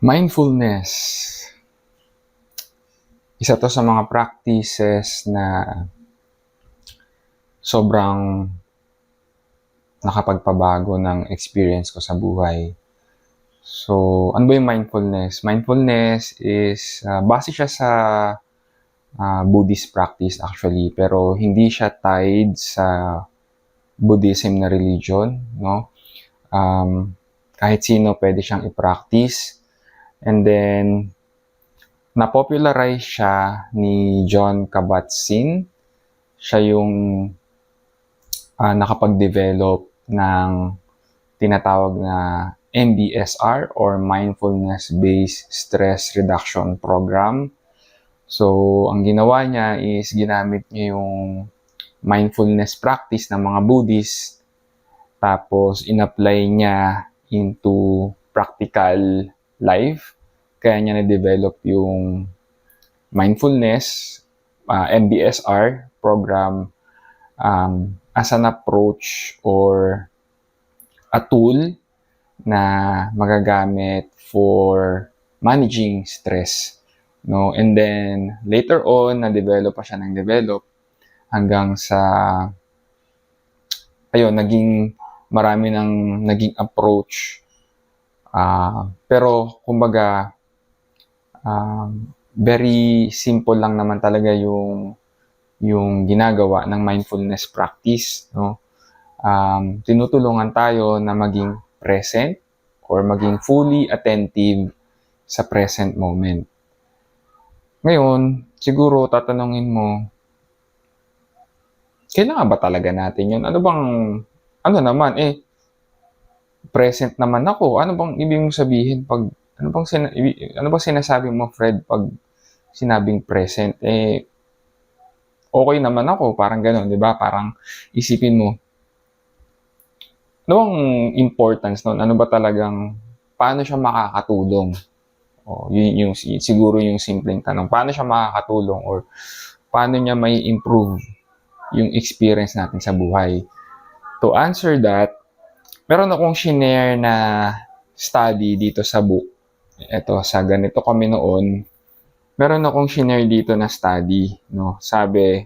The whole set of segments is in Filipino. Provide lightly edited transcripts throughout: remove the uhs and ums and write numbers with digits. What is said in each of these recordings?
Mindfulness, isa to sa mga practices na sobrang nakapagpabago ng experience ko sa buhay. So, ano ba yung mindfulness? Mindfulness is, base siya sa Buddhist practice actually, pero hindi siya tied sa Buddhism na religion, no? Kahit sino pwede siyang i-practice. And then, na-popularize siya ni Jon Kabat-Zinn. Siya yung nakapag-develop ng tinatawag na MBSR or Mindfulness-Based Stress Reduction Program. So, ang ginawa niya is ginamit niya yung mindfulness practice ng mga Buddhist, tapos in-apply niya into practical life. Kaya niya na-develop yung mindfulness, MBSR program as an approach or a tool na magagamit for managing stress, no? And then later on na-develop pa siya ng develop hanggang sa naging marami ng naging approach, pero kumbaga very simple lang naman talaga yung ginagawa ng mindfulness practice, no? Tinutulungan tayo na maging present or maging fully attentive sa present moment. Ngayon, siguro tatanungin mo, kailangan ba talaga natin yun? Ano naman, present naman ako. Ano bang ibig mong sabihin pag, ano bang sinasabi mo, Fred, pag sinabing present? Okay naman ako, parang gano'n, di ba? Parang isipin mo, ano bang importance nun? Ano ba talagang, paano siya makakatulong? Yun yung siguro yung simpleng tanong. Paano siya makakatulong or paano niya may improve yung experience natin sa buhay? To answer that, meron akong shinare na study dito sa book. Ito, sa ganito kami noon. Meron akong shinare dito na study, no? Sabi,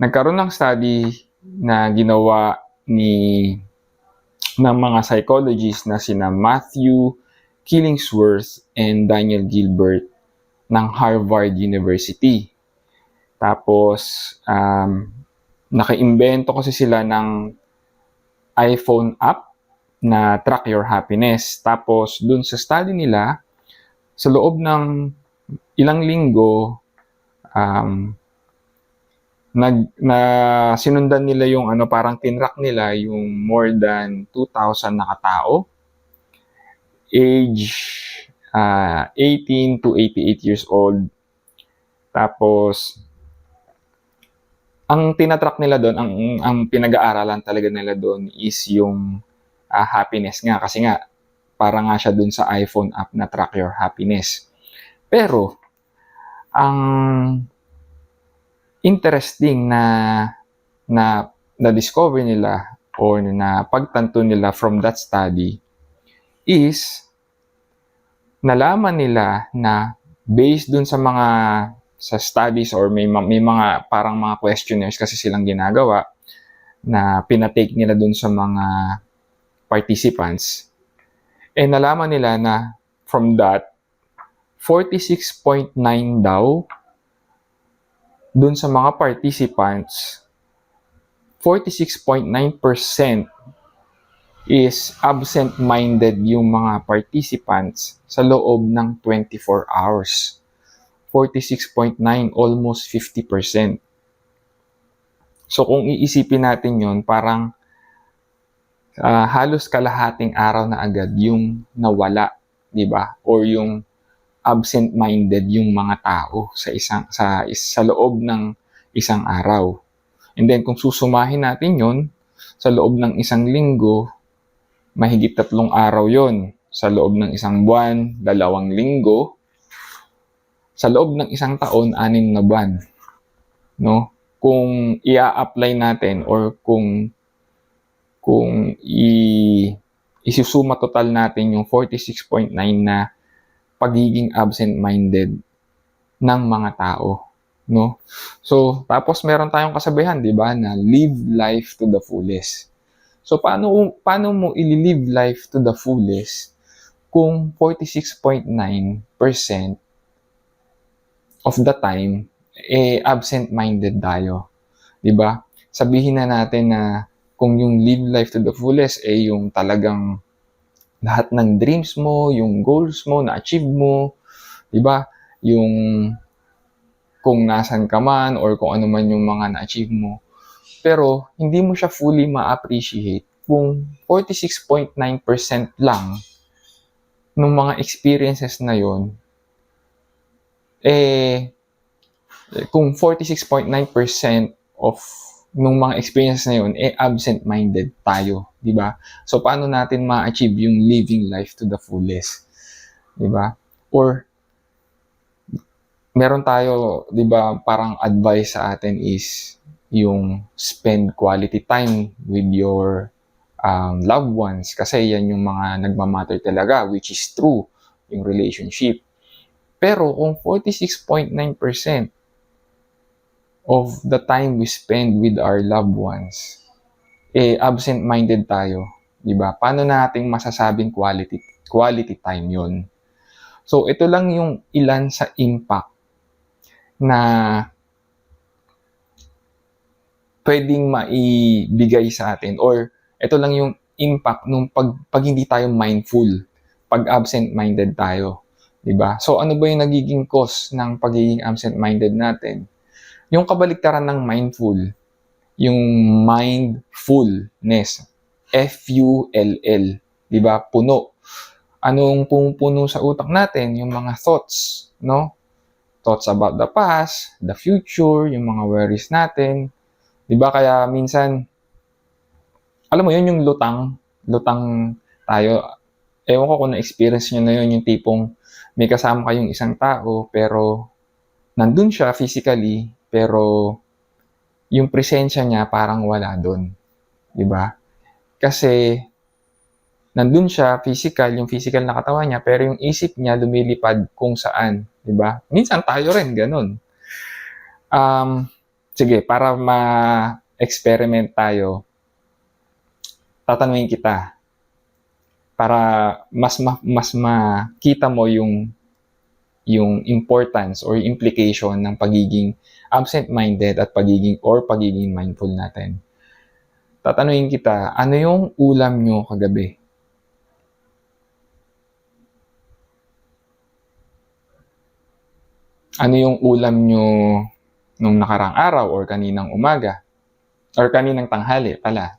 nagkaroon ng study na ginawa ng mga psychologists na sina Matthew Killingsworth and Daniel Gilbert ng Harvard University. Tapos, naka-imbento kasi sila ng iPhone app na Track Your Happiness. Tapos, dun sa study nila, sa loob ng ilang linggo, sinundan nila yung parang tinrack nila yung more than 2,000 na katao, age 18 to 88 years old. Tapos, ang tinatrack nila doon, ang pinag-aaralan talaga nila doon is yung happiness nga. Kasi nga, para nga siya doon sa iPhone app na Track Your Happiness. Pero, ang interesting na discover nila or na pagtanto nila from that study is nalaman nila na based dun sa studies or may mga parang mga questionnaires kasi silang ginagawa na pinatake nila dun sa mga participants, nalaman nila na from that 46.9 daw dun sa mga participants, 46.9% is absent-minded yung mga participants sa loob ng 24 hours. 46.9, almost 50%. So kung iisipin natin yun, parang halos kalahating araw na agad yung nawala, di ba? Or yung absent-minded yung mga tao sa loob ng isang araw. And then kung susumahin natin yun, sa loob ng isang linggo, mahigit 3 araw yon. Sa loob ng isang buwan, 2 linggo. Sa loob ng isang taon, 6 na buwan. No? Kung i-apply natin or kung isusuma total natin yung 46.9 na pagiging absent-minded ng mga tao, no? So, tapos meron tayong kasabihan, di ba, na live life to the fullest. So, paano mo i-live life to the fullest kung 46.9% of the time, absent-minded tayo, di ba? Sabihin na natin na kung yung live life to the fullest, yung talagang lahat ng dreams mo, yung goals mo, na-achieve mo, di ba? Yung kung nasan ka man or kung ano man yung mga na-achieve mo. Pero hindi mo siya fully ma-appreciate kung 46.9% lang ng mga experiences na yon, kung 46.9% of nung mga experiences na yun, absent-minded tayo, di ba? So, paano natin ma-achieve yung living life to the fullest, di ba? Or, meron tayo, di ba, parang advice sa atin is yung spend quality time with your loved ones kasi yan yung mga nagmamatter talaga, which is true, yung relationship. Pero kung 46.9% of the time we spend with our loved ones, absent-minded tayo, di ba? Paano nating masasabing quality time yon? So, ito lang yung ilan sa impact na pwedeng maibigay sa atin, or ito lang yung impact nung pag hindi tayo mindful, pag absent-minded tayo, di ba? So, ano ba yung nagiging cause ng pagiging absent-minded natin? Yung kabaliktaran ng mindful, yung mindfulness, F-U-L-L, di ba? Puno. Anong pumupuno sa utak natin? Yung mga thoughts, no? Thoughts about the past, the future, yung mga worries natin. Di ba? Kaya minsan, alam mo yun, yung lutang tayo. Ewan ko kung na-experience nyo na yun, yung tipong may kasama kayong isang tao, pero nandun siya physically, pero yung presensya niya parang wala doon, di ba? Kasi nandun siya yung physical na katawan niya, pero yung isip niya lumilipad kung saan, di ba? Minsan tayo rin ganun. Sige, para ma-experiment tayo, tatanungin kita para mas makita mo yung importance or implication ng pagiging absent-minded at pagiging mindful natin. Tatanungin kita, ano yung ulam nyo kagabi? Ano yung ulam nyo nung nakarang araw or kaninang umaga? Or kaninang tanghali pala?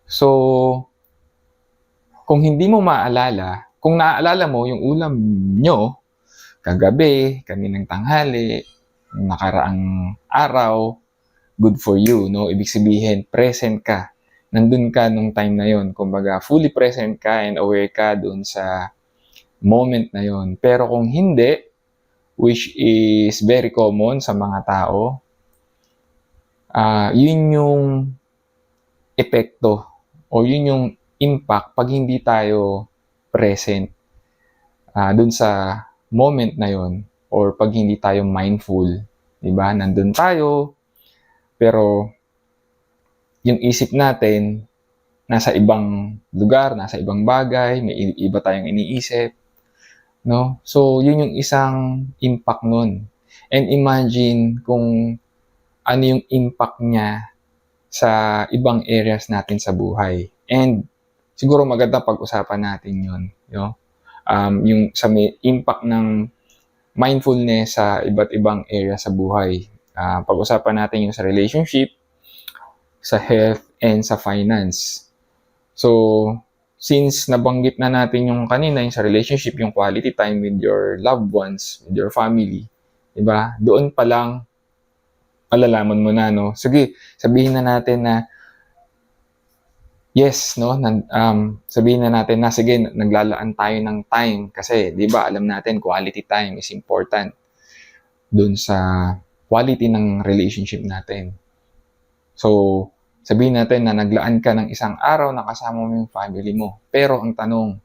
So, kung hindi mo maalala, kung naaalala mo yung ulam nyo kagabi, kaninang tanghali, nakaraang araw, good for you, no? Ibig sabihin, present ka. Nandun ka nung time na yon. Kumbaga, fully present ka and aware ka dun sa moment na yon. Pero kung hindi, which is very common sa mga tao, yun yung epekto o yun yung impact pag hindi tayo present dun sa moment na yon, or pag hindi tayo mindful, di ba? Nandun tayo, pero yung isip natin nasa ibang lugar, nasa ibang bagay, may iba tayong iniisip, no? So, yun yung isang impact nun. And imagine kung ano yung impact niya sa ibang areas natin sa buhay. And siguro maganda pag-usapan natin yun, no? Yung sa may impact ng mindfulness sa iba't ibang area sa buhay. Pag-usapan natin yung sa relationship, sa health, and sa finance. So, since nabanggit na natin yung kanina, yung sa relationship, yung quality time with your loved ones, with your family, diba? Doon pa lang, malalaman mo na, no? Sige, sabihin na natin na, yes, no? Sabihin na natin na, sige, naglalaan tayo ng time kasi, diba, alam natin, quality time is important doon sa quality ng relationship natin. So, Sabihin natin na naglaan ka ng isang araw na kasama mo yung family mo. Pero ang tanong,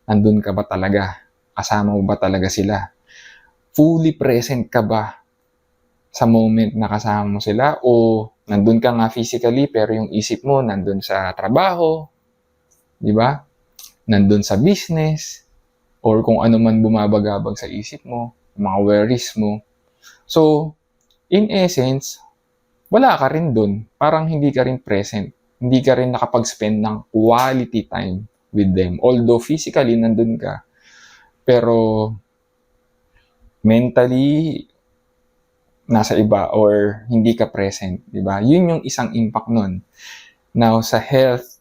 nandun ka ba talaga? Kasama mo ba talaga sila? Fully present ka ba sa moment na kasama mo sila? O nandun ka nga physically pero yung isip mo nandun sa trabaho, di ba? Nandun sa business, or kung ano man bumabagabag sa isip mo, mga worries mo. So, in essence, wala ka rin dun. Parang hindi ka rin present. Hindi ka rin nakapag-spend ng quality time with them. Although physically nandun ka, pero mentally nasa iba or hindi ka present, di ba? Yun yung isang impact nun. Now, sa health,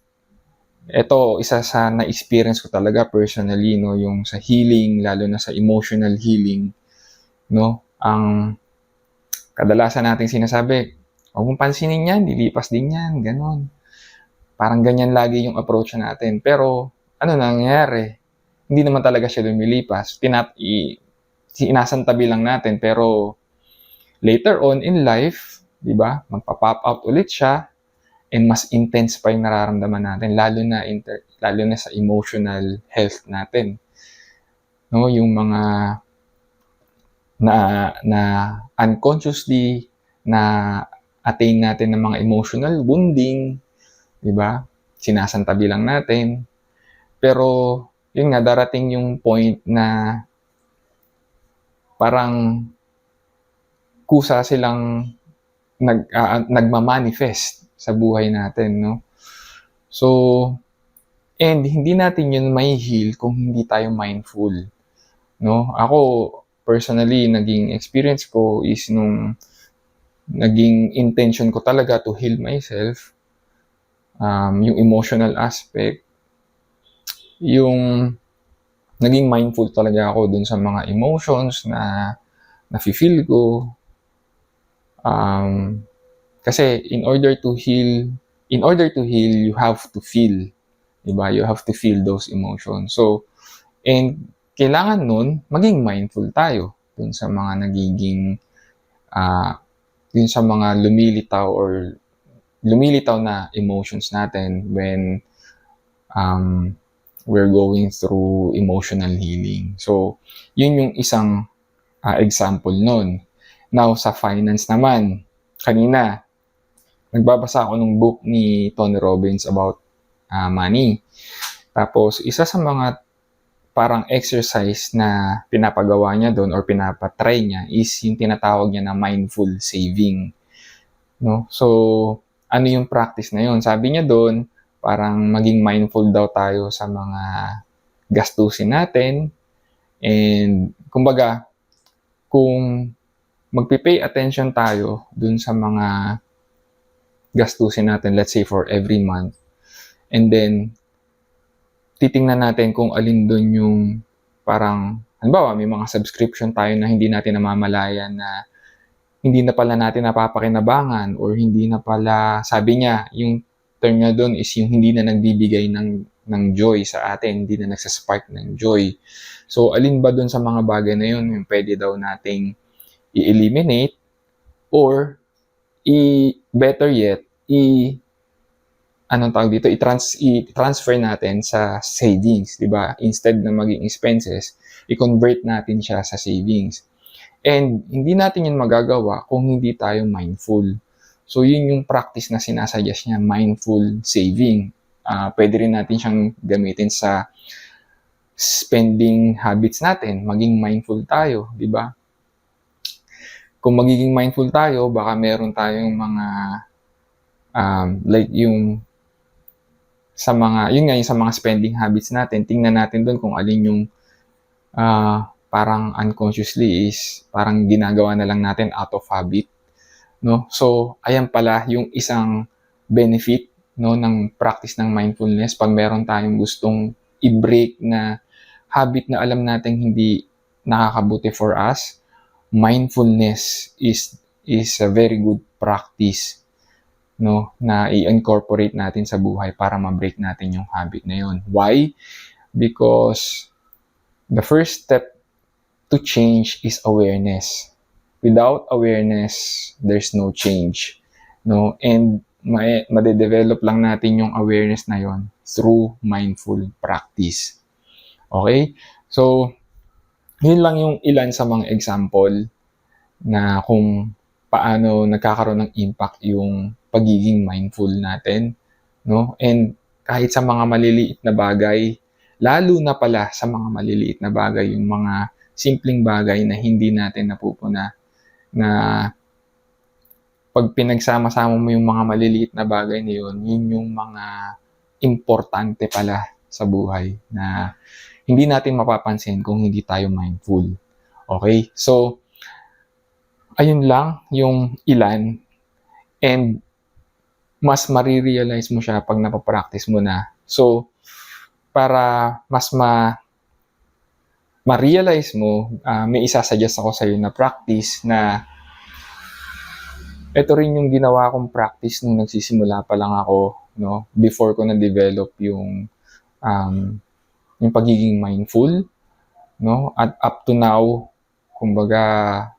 ito, isa sa na-experience ko talaga personally, no, yung sa healing, lalo na sa emotional healing, no, ang kadalasan nating sinasabi, huwag mong pansinin yan, lilipas din yan, ganon. Parang ganyan lagi yung approach natin. Pero, ano nangyayari? Hindi naman talaga siya lumilipas. Sinasantabi lang natin, pero later on in life, di ba, magpa-pop out ulit siya, and mas intense pa yung nararamdaman natin, lalo na sa emotional health natin. No, yung mga na unconsciously na attain natin ng mga emotional wounding, 'di ba? Sinasantabi lang natin. Pero yun nga, darating yung point na parang kusa silang nagma-manifest sa buhay natin, no? So, and hindi natin yun may heal kung hindi tayo mindful, no? Ako, personally, naging experience ko is nung naging intention ko talaga to heal myself, yung emotional aspect, yung naging mindful talaga ako dun sa mga emotions na nafe-feel ko. Kasi in order to heal, you have to feel, diba? You have to feel those emotions. So, and kailangan nun, maging mindful tayo dun sa mga nagiging, dun sa mga lumilitaw na emotions natin when we're going through emotional healing. So, yun yung isang example nun. Now, sa finance naman, kanina, nagbabasa ako ng book ni Tony Robbins about money. Tapos, isa sa mga parang exercise na pinapagawa niya doon or pinapatry niya is yung tinatawag niya na mindful saving. No? So, ano yung practice na yun? Sabi niya doon, parang maging mindful daw tayo sa mga gastusin natin. And, kumbaga, kung magpipay attention tayo dun sa mga gastusin natin, let's say for every month, and then titingnan natin kung alin dun yung parang, halimbawa may mga subscription tayo na hindi natin namamalayan na hindi na pala natin napapakinabangan, or hindi na pala, sabi niya, yung term niya dun is yung hindi na nagbibigay ng joy sa atin, hindi na nagsaspark ng joy. So, alin ba dun sa mga bagay na yun yung pwede daw nating i-eliminate, or better yet, i-transfer natin sa savings, di ba? Instead na maging expenses, i-convert natin siya sa savings. And hindi natin yun magagawa kung hindi tayo mindful. So, yun yung practice na sinasuggest niya, mindful saving. Pwede rin natin siyang gamitin sa spending habits natin. Maging mindful tayo, di ba? Kung magiging mindful tayo, baka meron tayong mga like yung sa mga spending habits natin, tingnan natin doon kung alin yung parang unconsciously is parang ginagawa na lang natin out of habit, no? So, ayan pala yung isang benefit, no, ng practice ng mindfulness. Pag meron tayong gustong i-break na habit na alam natin hindi nakakabuti for us, mindfulness is a very good practice, no, na i-incorporate natin sa buhay para ma-break natin yung habit na yun. Why? Because the first step to change is awareness. Without awareness, there's no change, no? And madedevelop lang natin yung awareness na yon through mindful practice. Okay? So, yun lang yung ilan sa mga example na kung paano nagkakaroon ng impact yung pagiging mindful natin, no? And kahit sa mga maliliit na bagay, lalo na pala sa mga maliliit na bagay, yung mga simpleng bagay na hindi natin napupuna, na pag pinagsama-sama mo yung mga maliliit na bagay na yun yung mga importante pala sa buhay na hindi natin mapapansin kung hindi tayo mindful. Okay? So, ayun lang yung ilan, and mas marirealize mo siya pag napapractice mo na. So, para mas ma-realize mo, may isasuggest ako sa'yo na practice na ito rin yung ginawa kong practice nung nagsisimula pa lang ako, no? Before ko na-develop yung pagiging mindful, no? At up to now, kumbaga,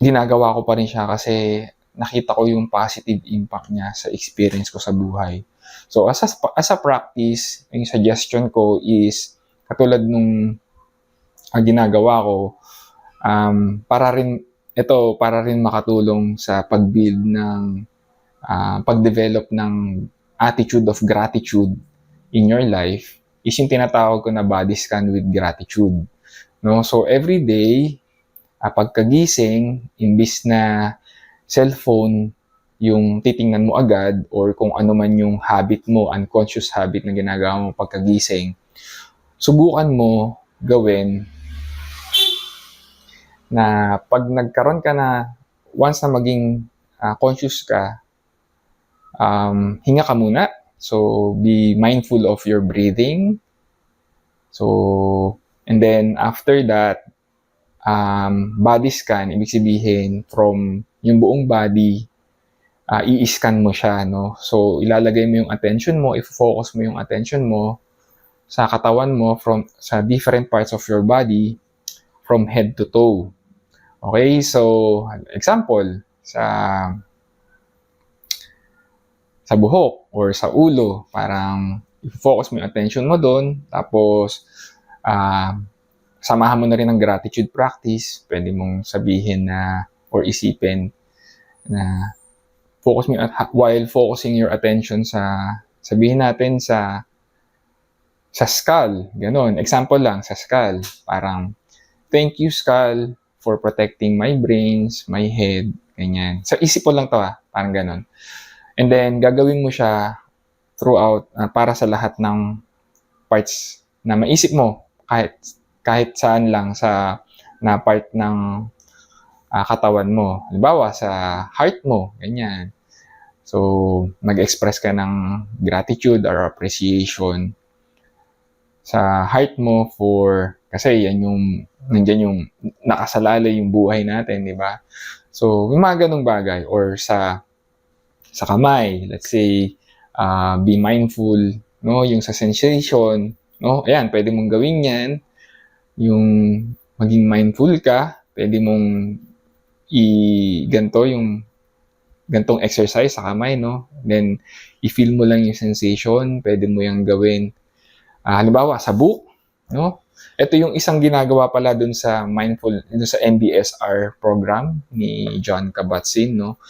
ginagawa ko pa rin siya kasi nakita ko yung positive impact niya sa experience ko sa buhay. So, as a practice, yung suggestion ko is, katulad nung ginagawa ko, para rin makatulong sa pag-build ng, pag-develop ng attitude of gratitude in your life, is yung tinatawag ko na body scan with gratitude. No? So, every day, pagkagising, imbis na cellphone yung titingnan mo agad or kung ano man yung habit mo, unconscious habit na ginagawa mo pagkagising, subukan mo gawin na pag nagkaroon ka na, once na maging conscious ka, hinga ka muna. So, be mindful of your breathing. So, and then after that, body scan, ibig sabihin from yung buong body, i-scan mo siya, no? So, ilalagay mo yung attention mo, i-focus mo yung attention mo sa katawan mo sa different parts of your body from head to toe. Okay? So, example, sa buhok or sa ulo, parang i-focus mo yung attention mo doon, tapos samahan mo na rin ng gratitude practice. Pwede mong sabihin na or isipin na focus mo while focusing your attention sabihin natin sa skull, ganun. Example lang, sa skull. Parang, thank you skull for protecting my brains, my head, ganyan. So, isip mo lang to parang ganun. And then, gagawin mo siya throughout, para sa lahat ng parts na maisip mo, kahit saan lang na part ng katawan mo. Halimbawa, sa heart mo, ganyan. So, nag-express ka ng gratitude or appreciation sa heart mo kasi yan nandyan yung nakasalalay yung buhay natin, di ba? So, yung mga ganung bagay, or sa kamay, let's say, be mindful, no? Yung sa sensation, no? Ayan, pwede mong gawin yan. Yung maging mindful ka, pwede mong yung gantong exercise sa kamay, no? Then, i-feel mo lang yung sensation, pwede mo yung gawin. Halimbawa, sa buhok, no? Ito yung isang ginagawa pala dun sa MBSR program ni John Kabat-Zinn, no?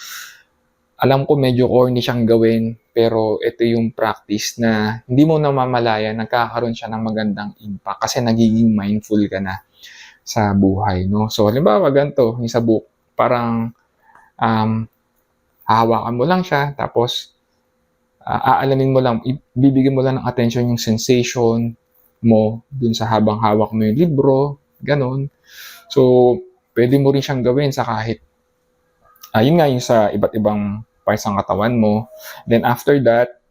Alam ko medyo corny siyang gawin, pero ito yung practice na hindi mo namamalaya, nagkakaroon siya ng magandang impact kasi nagiging mindful ka na sa buhay, no? So, halimbawa, ganito, yung sa buhok, parang hahawakan mo lang siya, tapos aalamin mo lang, ibibigyan mo lang ng attention yung sensation mo dun sa habang hawak mo yung libro, ganun. So, pwede mo rin siyang gawin sa kahit, yun nga yung sa iba't ibang parts ng katawan mo. Then after that,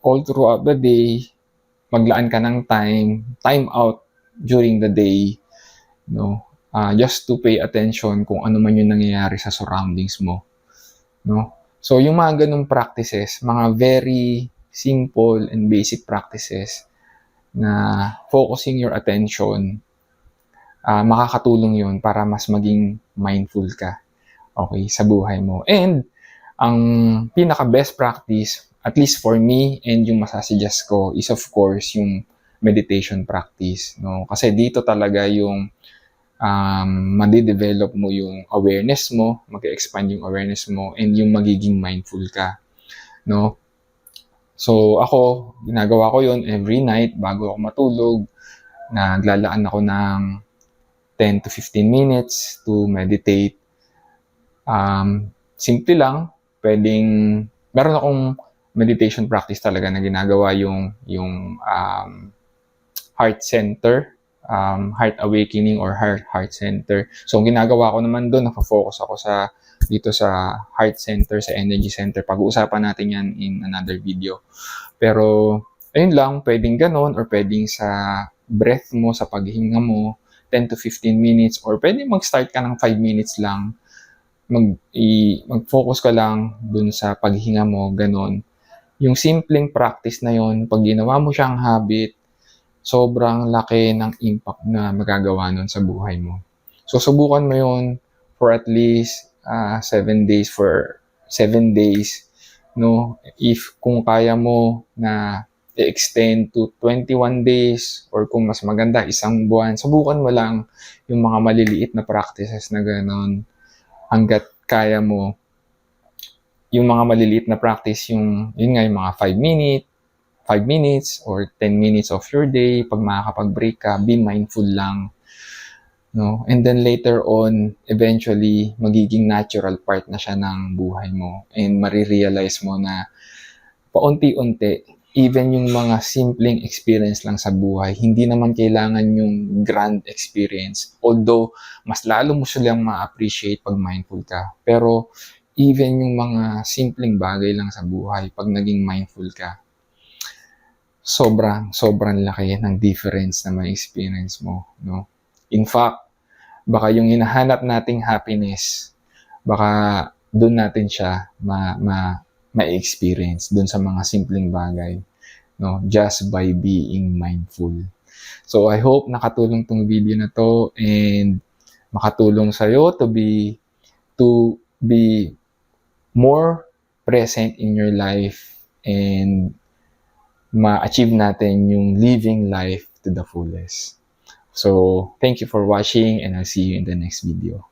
all throughout the day, maglaan ka ng time out during the day, no? Just to pay attention kung ano man yung nangyayari sa surroundings mo, no? So, yung mga ganung practices, mga very simple and basic practices na focusing your attention, makakatulong yun para mas maging mindful ka, okay, sa buhay mo. And, Ang pinaka-best practice, at least for me, and yung masasuggest ko, is of course yung meditation practice. No? Kasi dito talaga yung madi-develop mo yung awareness mo, mag-expand yung awareness mo, and yung magiging mindful ka. No? So ako, ginagawa ko yun every night bago ako matulog. Naglalaan ako ng 10 to 15 minutes to meditate. Simple lang, meron akong meditation practice talaga na ginagawa yung heart center, heart awakening or heart center. So, ang ginagawa ko naman doon, nakafocus ako dito sa heart center, sa energy center. Pag-uusapan natin yan in another video. Pero, ayun lang, pwedeng ganon or pwedeng sa breath mo, sa paghinga mo, 10 to 15 minutes or pwedeng mag-start ka ng 5 minutes lang. Mag-focus ka lang dun sa paghinga mo, ganon. Yung simpleng practice na yon, pag ginawa mo siyang habit, sobrang laki ng impact na magagawa nun sa buhay mo. So, subukan mo yun for at least 7 days, no? If kung kaya mo na i-extend to 21 days or kung mas maganda, isang buwan, subukan mo lang yung mga maliliit na practices na gano'n hanggat kaya mo. Yung mga maliliit na practice, yun nga, yung mga 5 minutes or 10 minutes of your day, pag makakapag-break ka, be mindful lang. No? And then later on, eventually, magiging natural part na siya ng buhay mo. And marirealize mo na paunti-unti, even yung mga simpleng experience lang sa buhay, hindi naman kailangan yung grand experience. Although, mas lalo mo silang ma-appreciate pag mindful ka. Pero, even yung mga simpleng bagay lang sa buhay, pag naging mindful ka, sobrang laki ng difference na may experience mo, no? In fact, baka yung hinahanap nating happiness, baka doon natin siya ma-experience doon sa mga simpleng bagay, no? Just by being mindful. So I hope nakatulong tong video na to and makatulong sa'yo to be more present in your life and ma-achieve natin yung living life to the fullest. So, thank you for watching and I'll see you in the next video.